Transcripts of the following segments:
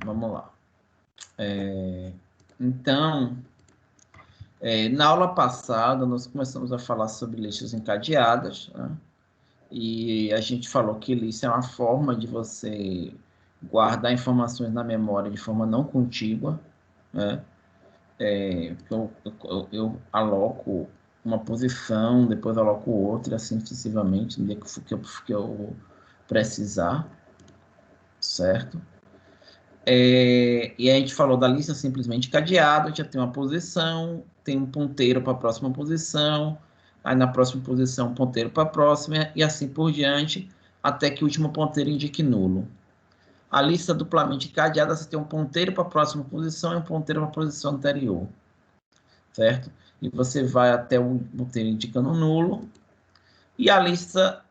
Vamos lá. Então, na aula passada, nós começamos a falar sobre listas encadeadas, né? E a gente falou que lista é uma forma de você guardar informações na memória de forma não contígua, né? Eu aloco uma posição, depois aloco outra, assim sucessivamente, no dia que eu precisar, certo? E a gente falou da lista simplesmente cadeada, já tem uma posição, tem um ponteiro para a próxima posição, aí na próxima posição, ponteiro para a próxima, e assim por diante, até que o último ponteiro indique nulo. A lista duplamente cadeada, você tem um ponteiro para a próxima posição e um ponteiro para a posição anterior, certo? E você vai até o ponteiro indicando nulo, e a lista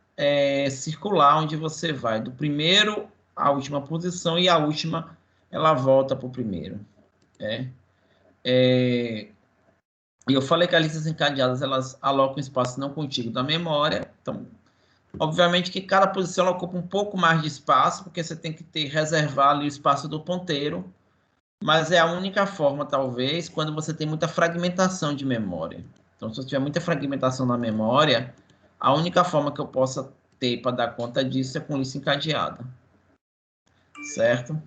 circular, onde você vai do primeiro à última posição, e a última ela volta para o primeiro. E eu falei que as listas encadeadas, elas alocam espaço não contíguo da memória. Então, obviamente que cada posição ela ocupa um pouco mais de espaço, porque você tem que reservar ali o espaço do ponteiro, mas é a única forma, talvez, quando você tem muita fragmentação de memória. Então, se eu tiver muita fragmentação na memória, a única forma que eu possa ter para dar conta disso é com lista encadeada. Certo?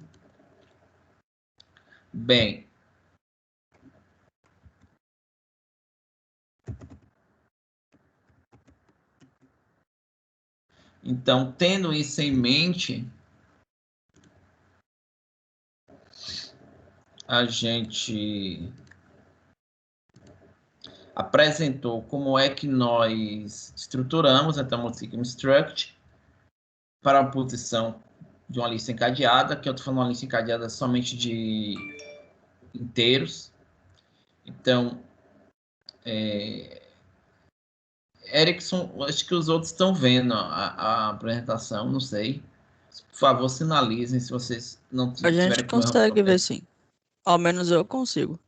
Bem, então, tendo isso em mente, a gente apresentou como é que nós estruturamos a Multi-Sigma Struct para a posição de uma lista encadeada, que eu estou falando uma lista encadeada somente de inteiros. Então, Erickson, acho que os outros estão vendo a apresentação, não sei. Por favor, sinalizem se vocês não A gente tiverem com erro. consegue ver sim. Ao menos eu consigo.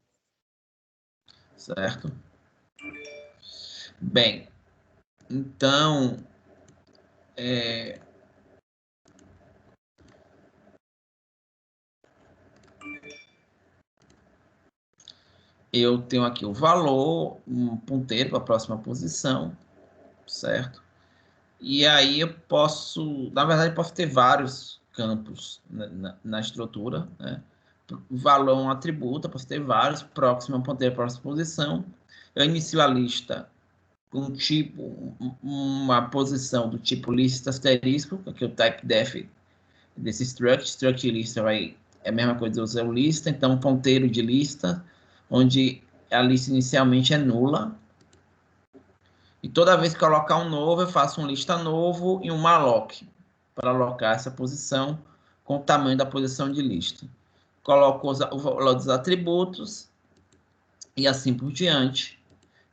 Certo? Bem, então, eu tenho aqui o valor, um ponteiro para a próxima posição, certo? E aí eu posso, na verdade, posso ter vários campos na estrutura, né? Valor é um atributo, eu posso ter vários, próximo é um ponteiro para a próxima posição. Eu inicio a lista com um tipo, uma posição do tipo lista asterisco, que é o type def desse struct lista é a mesma coisa, eu uso o lista, então um ponteiro de lista, onde a lista inicialmente é nula, e toda vez que colocar um novo, eu faço um lista novo e um malloc, para alocar essa posição com o tamanho da posição de lista. Coloco o valor dos atributos, e assim por diante.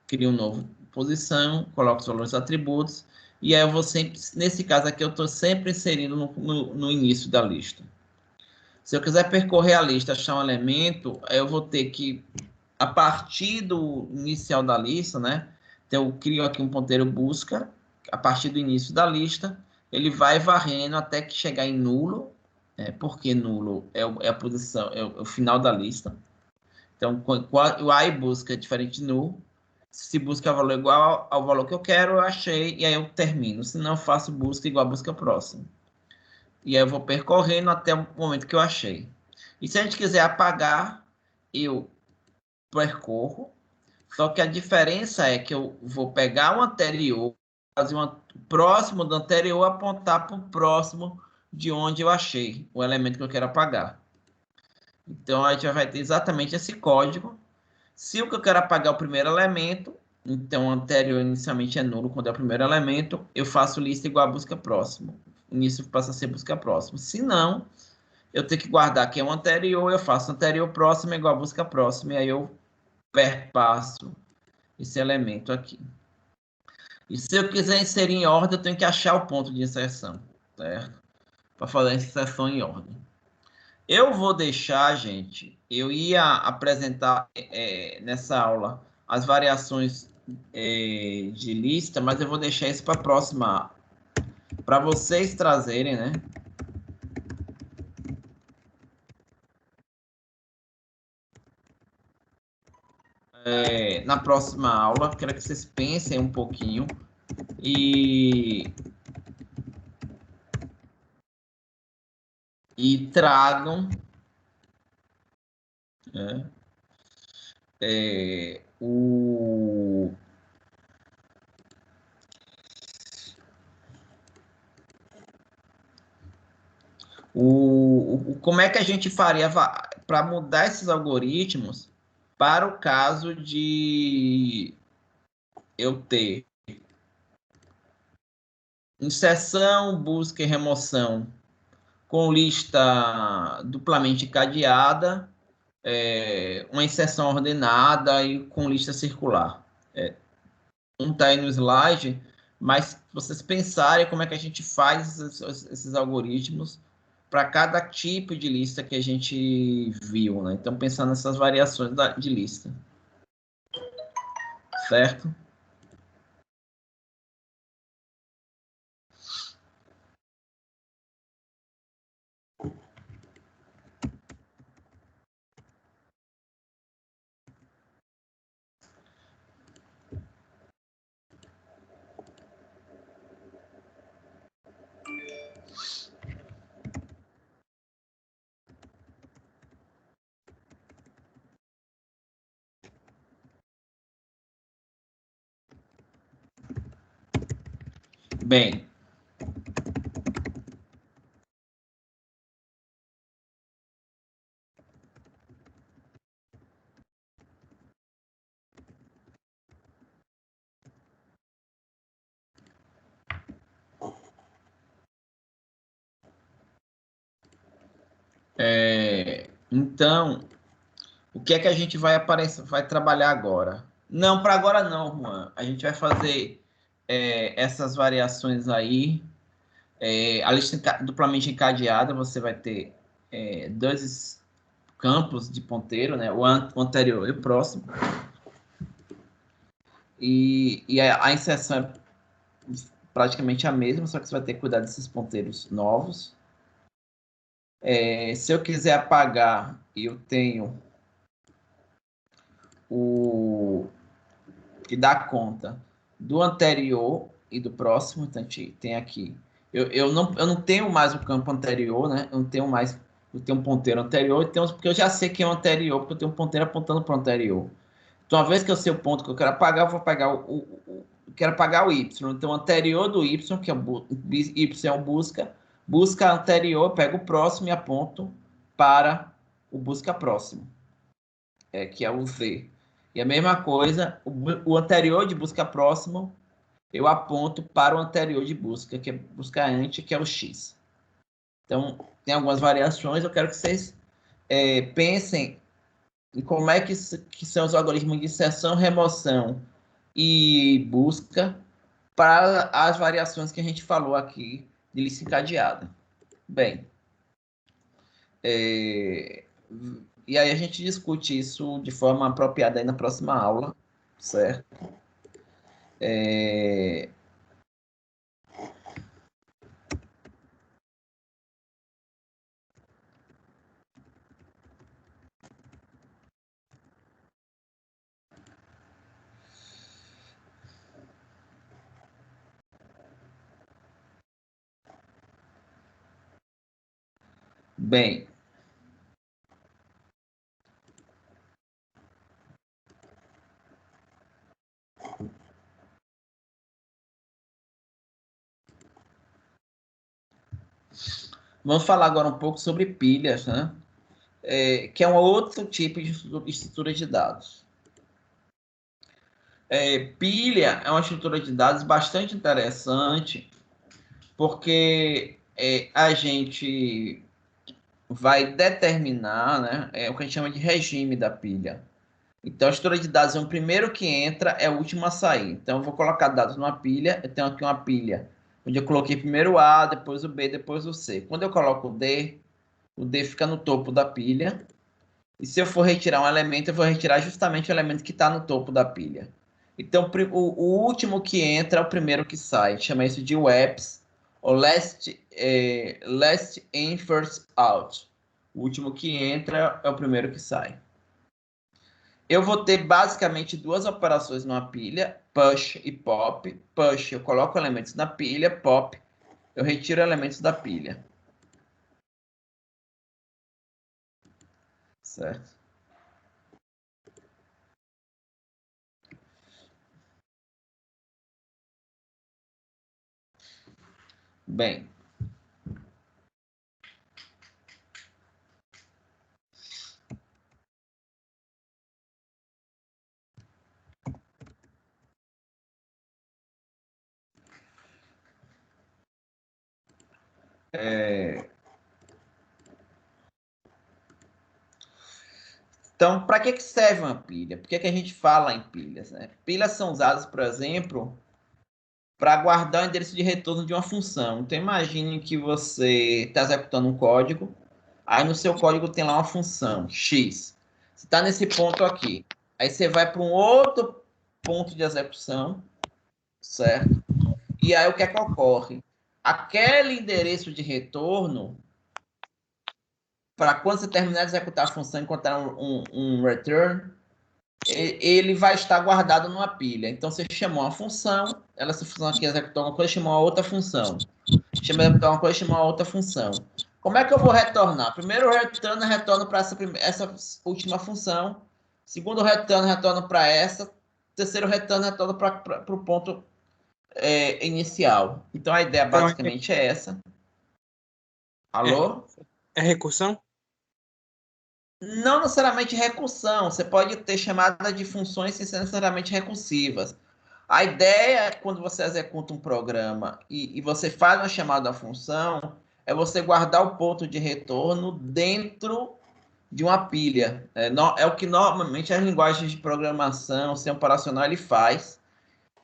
Crio uma nova posição, coloco os valores dos atributos, e aí eu vou sempre, nesse caso aqui, eu estou sempre inserindo no início da lista. Se eu quiser percorrer a lista, achar um elemento, eu vou ter que, a partir do inicial da lista, né? Então, eu crio aqui um ponteiro busca, a partir do início da lista, ele vai varrendo até que chegar em nulo, porque nulo é a posição, é o final da lista. Então, o I busca é diferente de null. Se busca valor igual ao valor que eu quero, eu achei, e aí eu termino. Se não, eu faço busca igual a busca próxima. E aí eu vou percorrendo até o momento que eu achei. E se a gente quiser apagar, eu percorro. Só que a diferença é que eu vou pegar o anterior, fazer o próximo do anterior, apontar para o próximo de onde eu achei o elemento que eu quero apagar. Então, a gente vai ter exatamente esse código. Se o que eu quero apagar é o primeiro elemento, então o anterior inicialmente é nulo quando é o primeiro elemento, eu faço lista igual a busca próximo. O início passa a ser busca próximo. Se não, eu tenho que guardar que é o anterior, eu faço anterior próximo igual a busca próxima, e aí eu perpasso esse elemento aqui. E se eu quiser inserir em ordem, eu tenho que achar o ponto de inserção, certo? Para fazer a inserção em ordem. Eu vou deixar, gente, eu ia apresentar nessa aula as variações de lista, mas eu vou deixar isso para a próxima, para vocês trazerem, né? na próxima aula. Quero que vocês pensem um pouquinho e tragam como é que a gente faria para mudar esses algoritmos para o caso de eu ter inserção, busca e remoção com lista duplamente cadeada, uma inserção ordenada e com lista circular. Não está aí no slide, mas vocês pensarem como é que a gente faz esses algoritmos para cada tipo de lista que a gente viu, né? Então, pensando nessas variações de lista. Certo? Bem, então, o que é que a gente vai trabalhar agora? Não, para agora não, Juan. A gente vai fazer essas variações aí. A lista duplamente encadeada, você vai ter dois campos de ponteiro, né? O anterior e o próximo. E a inserção é praticamente a mesma, só que você vai ter que cuidar desses ponteiros novos. Se eu quiser apagar, eu tenho que dar conta do anterior e do próximo. Então, a gente tem aqui. Eu não tenho mais o campo anterior, né? Eu não tenho mais. Eu tenho um ponteiro anterior, porque eu já sei que é o anterior, porque eu tenho um ponteiro apontando para o anterior. Então, uma vez que eu sei o ponto que eu quero apagar, eu vou apagar quero apagar o Y. Então, o anterior do Y, que é o Y é o busca anterior, eu pego o próximo e aponto para o busca próximo, que é o Z. E a mesma coisa, o anterior de busca próximo, eu aponto para o anterior de busca, que é busca ante, que é o X. Então, tem algumas variações, eu quero que vocês pensem em como é que são os algoritmos de inserção, remoção e busca para as variações que a gente falou aqui de lista encadeada. Bem, e aí a gente discute isso de forma apropriada aí na próxima aula, certo? Bem, vamos falar agora um pouco sobre pilhas, né? Que é um outro tipo de estrutura de dados. Pilha é uma estrutura de dados bastante interessante, porque a gente vai determinar, né, o que a gente chama de regime da pilha. Então, a estrutura de dados é o primeiro que entra, é o último a sair. Então, eu vou colocar dados numa pilha, eu tenho aqui uma pilha onde eu coloquei primeiro o A, depois o B, depois o C. Quando eu coloco o D fica no topo da pilha. E se eu for retirar um elemento, eu vou retirar justamente o elemento que está no topo da pilha. Então, o último que entra é o primeiro que sai. Chama isso de WEPS, ou last in, first out. O último que entra é o primeiro que sai. eu vou ter basicamente duas operações numa pilha, push e pop. Push, eu coloco elementos na pilha, pop, eu retiro elementos da pilha. Certo? Bem, então, para que serve uma pilha? Por que a gente fala em pilhas? Né? Pilhas são usadas, por exemplo, para guardar o endereço de retorno de uma função. Então, imagine que você está executando um código, aí no seu código tem lá uma função, x. Você está nesse ponto aqui. Aí você vai para um outro ponto de execução, certo? E aí o que é que ocorre? Aquele endereço de retorno, para quando você terminar de executar a função e encontrar um return, ele vai estar guardado numa pilha. Então, você chamou uma função, essa função aqui executou uma coisa, chamou uma outra função. Chama executar uma coisa, chamou uma outra função. Como é que eu vou retornar? Primeiro retorno para essa última função. Segundo retorno para essa. Terceiro retorno para o ponto inicial. Então, a ideia Então, basicamente é essa. Alô? é recursão? Não necessariamente recursão, você pode ter chamada de funções sem ser necessariamente recursivas. A ideia é quando você executa um programa e você faz uma chamada à função, é você guardar o ponto de retorno dentro de uma pilha. É o que normalmente as linguagens de programação, sistema operacional, ele faz,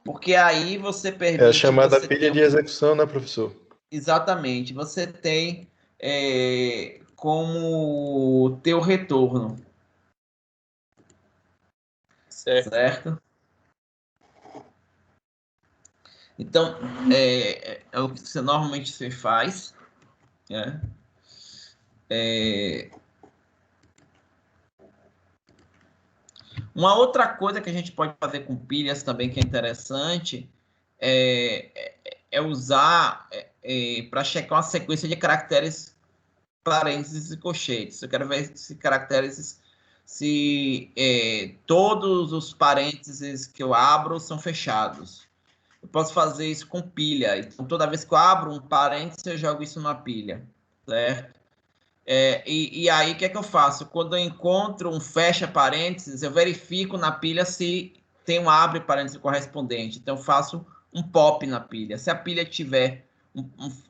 porque aí você É a permite chamada você pilha ter de execução, né, professor? exatamente, você tem como ter o retorno. Certo? Então, é o que você normalmente você faz. Né? Uma outra coisa que a gente pode fazer com pilhas também que é interessante é usar para checar uma sequência de caracteres parênteses e colchetes. Eu quero ver se caracteres, se todos os parênteses que eu abro são fechados. Eu posso fazer isso com pilha. Então, toda vez que eu abro um parênteses, eu jogo isso numa pilha, certo? E aí, o que é que eu faço? Quando eu encontro um fecha parênteses, eu verifico na pilha se tem um abre parênteses correspondente. Então, eu faço um pop na pilha. Se a pilha tiver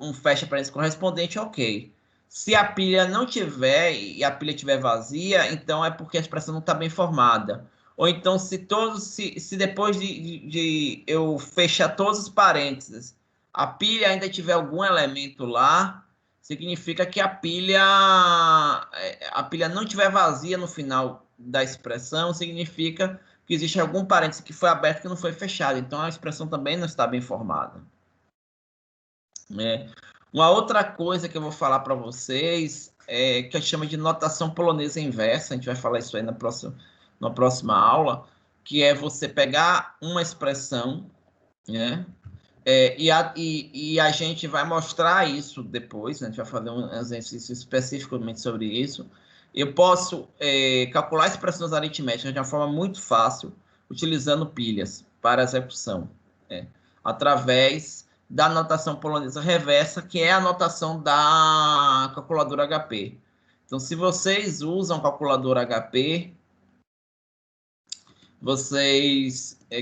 um fecha parênteses correspondente, ok. Se a pilha não tiver e a pilha estiver vazia, então é porque a expressão não está bem formada. Ou então, se depois de eu fechar todos os parênteses, a pilha ainda tiver algum elemento lá, significa que a pilha não tiver vazia no final da expressão, significa que existe algum parêntese que foi aberto que não foi fechado. Então, a expressão também não está bem formada. Uma outra coisa que eu vou falar para vocês que a gente chama de notação polonesa inversa. A gente vai falar isso aí na próxima aula, que é você pegar uma expressão, né? E a gente vai mostrar isso depois, né? A gente vai fazer um exercício especificamente sobre isso. Eu posso calcular expressões aritméticas de uma forma muito fácil, utilizando pilhas para execução, através da notação polonesa reversa, que é a notação da calculadora HP. Então, se vocês usam calculadora HP,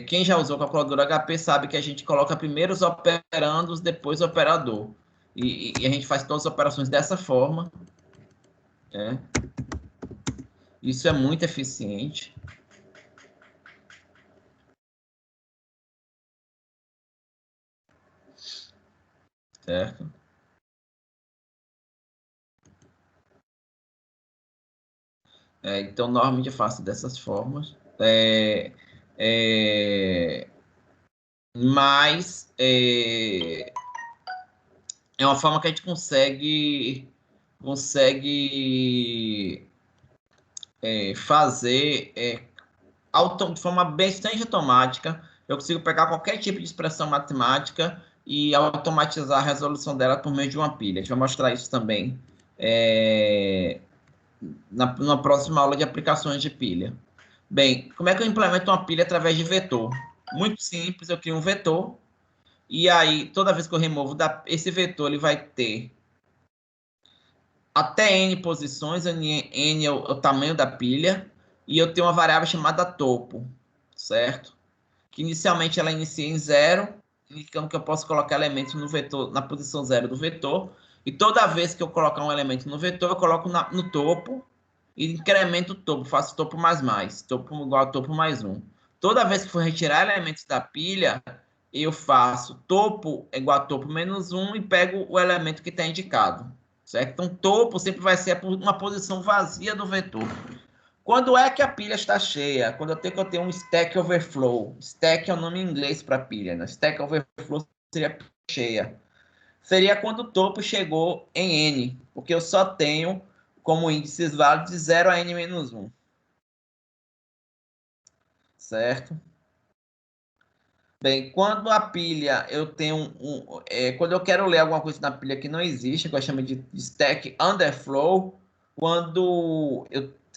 quem já usou calculadora HP sabe que a gente coloca primeiro os operandos, depois o operador. E a gente faz todas as operações dessa forma. Isso é muito eficiente. Certo? Então, normalmente eu faço dessas formas. Mas é uma forma que a gente consegue fazer de forma bastante automática. Eu consigo pegar qualquer tipo de expressão matemática e automatizar a resolução dela por meio de uma pilha. A gente vai mostrar isso também na próxima aula de aplicações de pilha. Bem, como é que eu implemento uma pilha através de vetor? Muito simples, eu crio um vetor, e aí, toda vez que eu removo esse vetor, ele vai ter até n posições, n é o tamanho da pilha, e eu tenho uma variável chamada topo, certo? Que inicialmente ela inicia em 0, indicando que eu posso colocar elementos no vetor, na posição 0 do vetor, e toda vez que eu colocar um elemento no vetor, eu coloco no topo, e incremento o topo, faço topo mais, topo igual a topo mais 1. Toda vez que for retirar elementos da pilha, eu faço topo igual a topo menos 1 e pego o elemento que está indicado, certo? Então, topo sempre vai ser uma posição vazia do vetor. Quando é que a pilha está cheia? Quando eu tenho um stack overflow. Stack é o nome em inglês para pilha, né? Stack overflow seria cheia. Seria quando o topo chegou em n, porque eu só tenho como índices válidos de 0 a n menos 1. Certo? Bem, quando a pilha eu tenho quando eu quero ler alguma coisa na pilha que não existe, que eu chamo de stack underflow, quando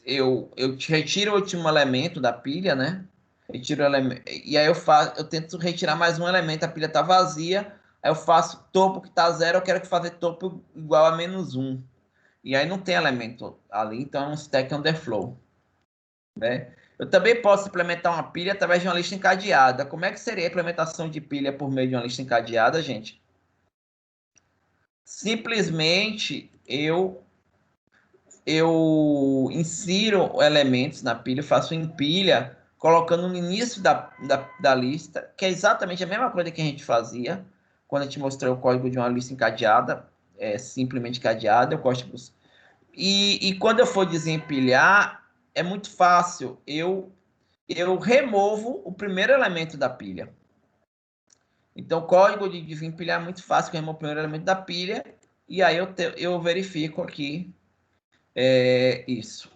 eu retiro o último elemento da pilha, né? Retiro o elemento, e aí eu tento retirar mais um elemento, a pilha está vazia, aí eu faço topo que está 0, eu quero que fazer topo igual a menos 1. E aí não tem elemento ali, então é um stack underflow, né? Eu também posso implementar uma pilha através de uma lista encadeada. Como é que seria a implementação de pilha por meio de uma lista encadeada, gente? Simplesmente eu insiro elementos na pilha, faço em pilha, colocando no início da lista, que é exatamente a mesma coisa que a gente fazia quando a gente mostrou o código de uma lista encadeada, simplesmente encadeada. Eu gosto de... E quando eu for desempilhar, é muito fácil. Eu removo o primeiro elemento da pilha. Então, o código de desempilhar é muito fácil, eu removo o primeiro elemento da pilha, e aí eu verifico aqui isso.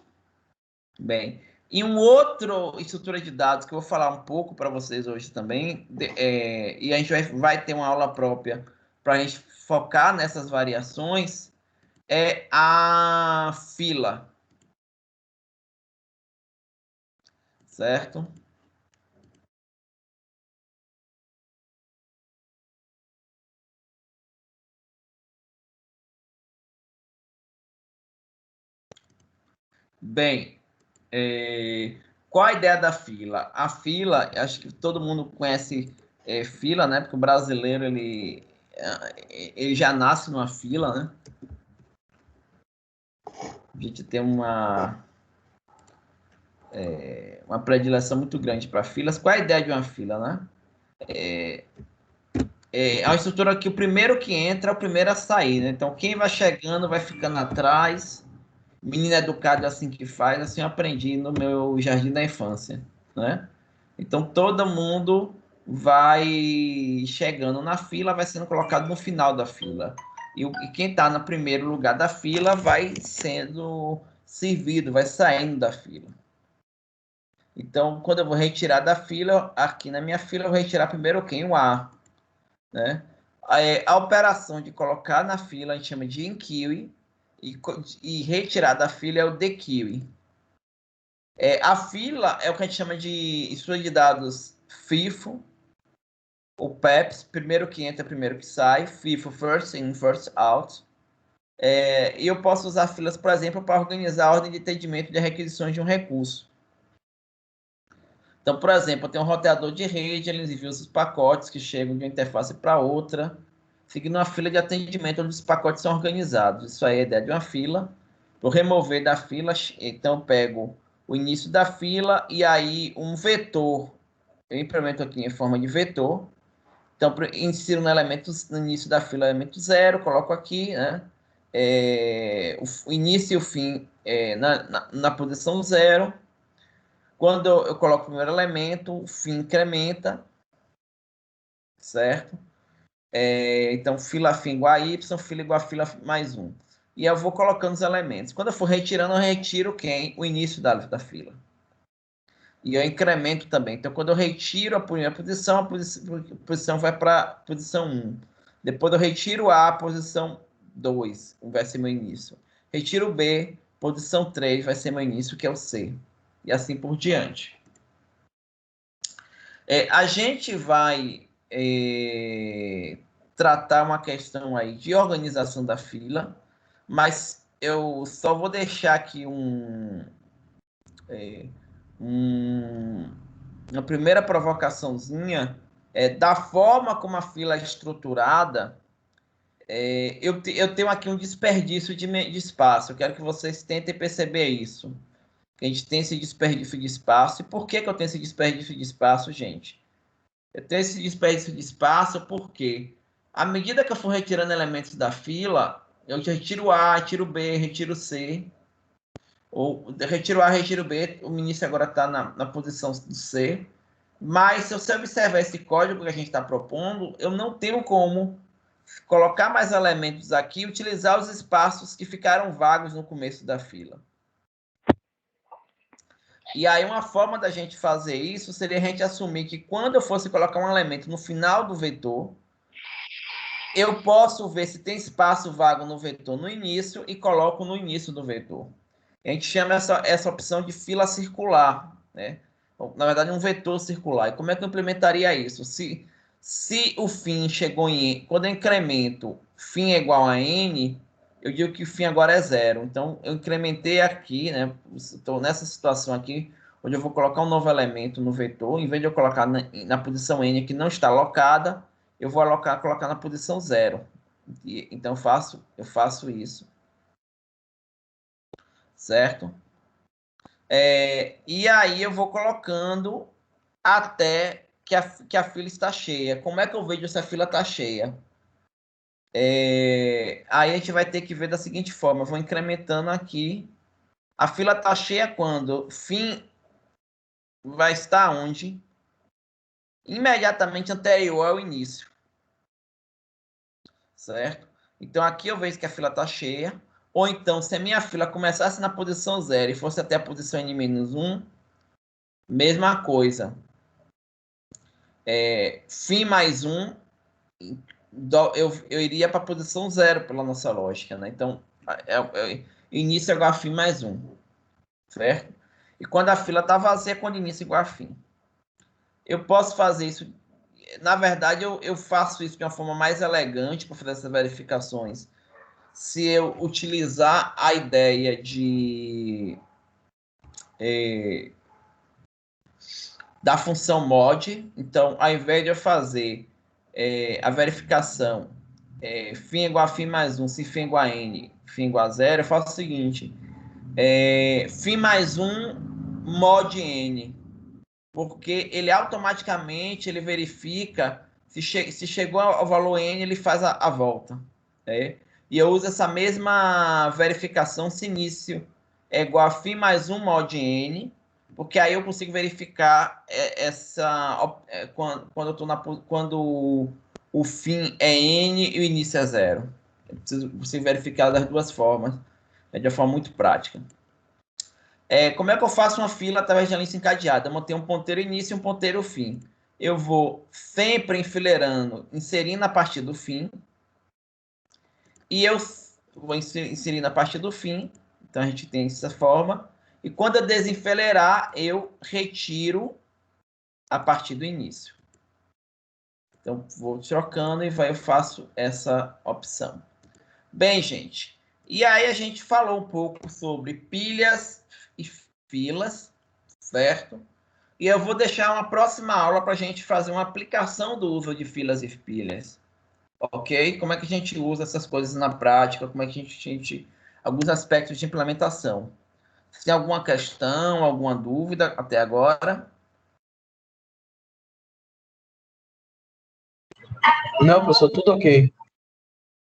Bem, e um outro estrutura de dados que eu vou falar um pouco para vocês hoje também, e a gente vai ter uma aula própria para a gente focar nessas variações, é a fila, certo? Bem, qual a ideia da fila? A fila, acho que todo mundo conhece fila, né? Porque o brasileiro ele já nasce numa fila, né? A gente tem uma predileção muito grande para filas. Qual é a ideia de uma fila, né? É uma estrutura que o primeiro que entra é o primeiro a sair, né? Então, quem vai chegando vai ficando atrás. Menino educado é assim que faz, assim eu aprendi no meu jardim da infância, né? Então, todo mundo vai chegando na fila, vai sendo colocado no final da fila. E quem está no primeiro lugar da fila vai sendo servido, vai saindo da fila. Então, quando eu vou retirar da fila, aqui na minha fila, eu vou retirar primeiro quem? O A, né? A operação de colocar na fila a gente chama de enqueue, e retirar da fila é o dequeue. A fila é o que a gente chama de estrutura de dados FIFO, o PEPs, primeiro que entra, primeiro que sai, FIFO, first in, first out. E eu posso usar filas, por exemplo, para organizar a ordem de atendimento de requisições de um recurso. Então, por exemplo, eu tenho um roteador de rede, ele envia os pacotes que chegam de uma interface para outra, seguindo uma fila de atendimento onde os pacotes são organizados. Isso aí é a ideia de uma fila. Vou remover da fila, então eu pego o início da fila e aí um vetor. Eu implemento aqui em forma de vetor. Então, insiro no início da fila elemento 0, coloco aqui, né? O início e o fim na posição 0. Quando eu coloco o primeiro elemento, o fim incrementa, certo? Então, fila fim igual a y, fila igual a fila mais 1. E eu vou colocando os elementos. Quando eu for retirando, eu retiro quem? O início da fila. E eu incremento também. Então, quando eu retiro a primeira posição, a posição vai para a posição 1. Depois eu retiro A, posição 2, vai ser meu início. Retiro B, posição 3, vai ser meu início, que é o C. E assim por diante. A gente vai tratar uma questão aí de organização da fila, mas eu só vou deixar aqui uma primeira provocaçãozinha, da forma como a fila é estruturada. Eu tenho aqui um desperdício de espaço. Eu quero que vocês tentem perceber isso. Que a gente tem esse desperdício de espaço. E por que eu tenho esse desperdício de espaço, gente? Eu tenho esse desperdício de espaço porque, à medida que eu for retirando elementos da fila, eu retiro A, retiro B, retiro C. Ou retiro A, retiro B. O início agora está na posição do C. Mas, se você observar esse código que a gente está propondo, eu não tenho como colocar mais elementos aqui e utilizar os espaços que ficaram vagos no começo da fila. E aí, uma forma da gente fazer isso seria a gente assumir que quando eu fosse colocar um elemento no final do vetor, eu posso ver se tem espaço vago no vetor no início e coloco no início do vetor. A gente chama essa opção de fila circular, né? Na verdade, um vetor circular. E como é que eu implementaria isso? Se o fim chegou em... Quando eu incremento fim é igual a n, eu digo que o fim agora é 0. Então, eu incrementei aqui, né? Estou nessa situação aqui, onde eu vou colocar um novo elemento no vetor. Em vez de eu colocar na posição n que não está alocada, eu vou colocar na posição 0. Então, eu faço isso. Certo? E aí eu vou colocando até que a fila está cheia. Como é que eu vejo se a fila está cheia? Aí a gente vai ter que ver da seguinte forma. Eu vou incrementando aqui. A fila está cheia quando? Fim vai estar onde? Imediatamente anterior ao início. Certo? Então, aqui eu vejo que a fila está cheia. Ou então, se a minha fila começasse na posição 0 e fosse até a posição n-1, mesma coisa. Fim mais 1, eu iria para a posição 0 pela nossa lógica, né? Então, início é igual a fim mais 1, certo? E quando a fila está vazia, quando início é igual a fim. Eu posso fazer isso, na verdade, eu faço isso de uma forma mais elegante para fazer essas verificações. Se eu utilizar a ideia da função mod, então, ao invés de eu fazer a verificação φ igual a φ mais 1, se φ igual a n, φ igual a 0, eu faço o seguinte, φ mais 1 mod n, porque ele automaticamente ele verifica se chegou ao valor n, ele faz a volta. E eu uso essa mesma verificação se início é igual a φ mais 1 mod n, porque aí eu consigo verificar quando eu tô quando o fim é n e o início é 0. Eu preciso verificar das duas formas, de uma forma muito prática. Como é que eu faço uma fila através de uma lista encadeada? Eu mantenho um ponteiro início e um ponteiro fim. Eu vou sempre enfileirando, inserindo a partir do fim. E eu vou inserir na parte do fim. Então, a gente tem essa forma. E quando eu desenfileirar, eu retiro a partir do início. Então, vou trocando e eu faço essa opção. Bem, gente. E aí, a gente falou um pouco sobre pilhas e filas, certo? E eu vou deixar uma próxima aula para a gente fazer uma aplicação do uso de filas e pilhas. Ok? Como é que a gente usa essas coisas na prática? Como é que a gente alguns aspectos de implementação. Se tem alguma questão, alguma dúvida até agora? Não, professor, tudo ok.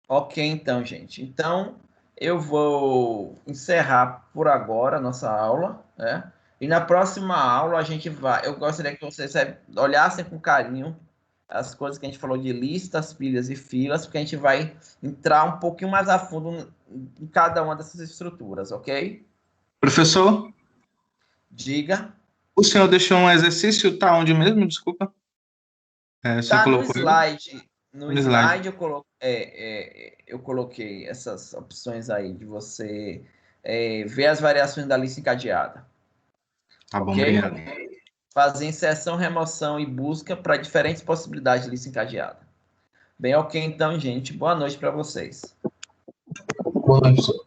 Ok, então, gente. Então, eu vou encerrar por agora a nossa aula, né? E na próxima aula a gente vai... Eu gostaria que vocês olhassem com carinho as coisas que a gente falou de listas, pilhas e filas, porque a gente vai entrar um pouquinho mais a fundo em cada uma dessas estruturas, ok? Professor, Diga. O senhor deixou um exercício, tá onde mesmo? Desculpa. Só Tá no colocou ele? slide. No No slide. slide eu coloquei essas opções aí de você ver as variações da lista encadeada. Tá bom, Ok? obrigado. Fazer inserção, remoção e busca para diferentes possibilidades de lista encadeada. Bem, ok, então, gente. Boa noite para vocês. Boa noite, professor.